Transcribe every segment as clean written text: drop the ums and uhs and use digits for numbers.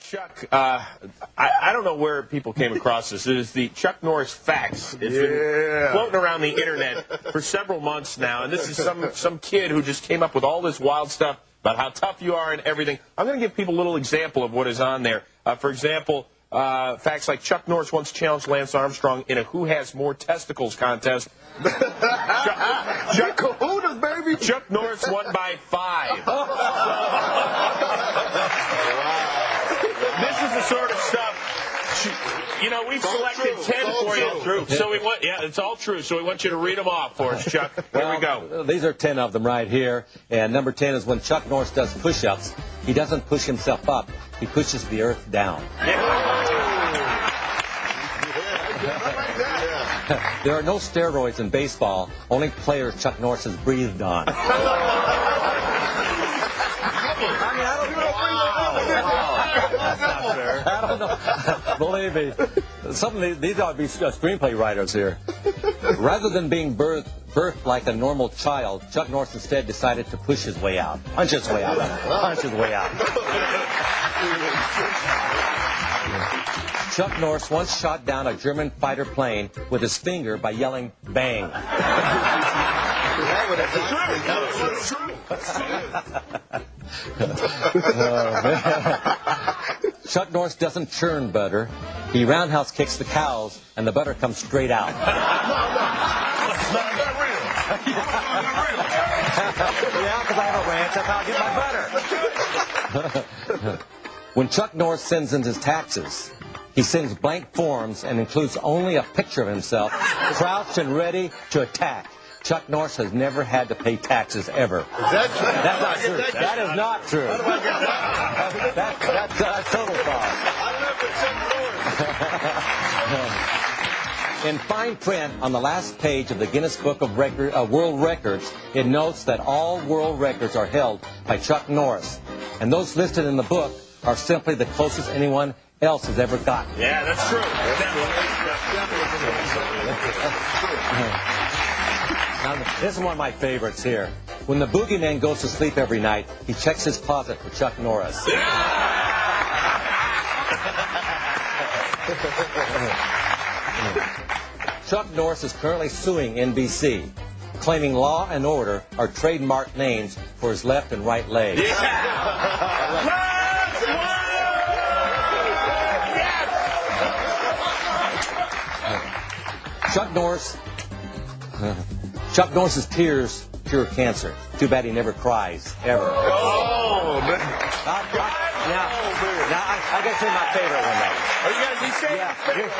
Chuck, I don't know where people came across this. It is the Chuck Norris fax. It's been floating around the internet for several months now, and this is some kid who just came up with all this wild stuff about how tough you are and everything. I'm going to give people a little example of what is on there. For example, facts like Chuck Norris once challenged Lance Armstrong in a Who Has More Testicles contest. Chuck Norris won by 5. This is the sort of stuff, you know, we've selected 10 for you. So we want, yeah, it's all true. So we want you to read them off for us, Chuck. Here we go. These are 10 of them right here. And number 10 is when Chuck Norris does push-ups, he doesn't push himself up. He pushes the earth down. There are no steroids in baseball. Only players Chuck Norris has breathed on. I don't know. Believe me, these ought to be screenplay writers here. Rather than being birthed like a normal child, Chuck Norris instead decided to push his way out. Punch his way out. Punch his way out. Chuck Norris once shot down a German fighter plane with his finger by yelling, "Bang." Chuck Norris doesn't churn butter. He roundhouse kicks the cows, and the butter comes straight out. Yeah, because I have a ranch. That's how I get my butter. When Chuck Norris sends in his taxes, he sends blank forms and includes only a picture of himself, crouched and ready to attack. Chuck Norris has never had to pay taxes ever. Is that true? That's not true. That is not true. How do I get that? That's total fraud. In fine print on the last page of the Guinness Book of World Records, it notes that all world records are held by Chuck Norris. And those listed in the book are simply the closest anyone else has ever gotten. Yeah, that's true. Now, this is one of my favorites here. When the boogeyman goes to sleep every night, he checks his closet for Chuck Norris. Chuck Norris is currently suing NBC, claiming Law and Order are trademark names for his left and right legs. Chuck Norris's tears cure cancer. Too bad he never cries, ever. Oh, man. Now I guess here's my favorite one, though. Oh, you gotta be saying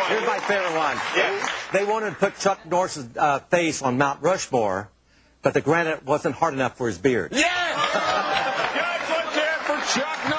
Here's my favorite one. Yeah. They wanted to put Chuck Norris's face on Mount Rushmore, but the granite wasn't hard enough for his beard. Yes! Guys, look there for Chuck Norris.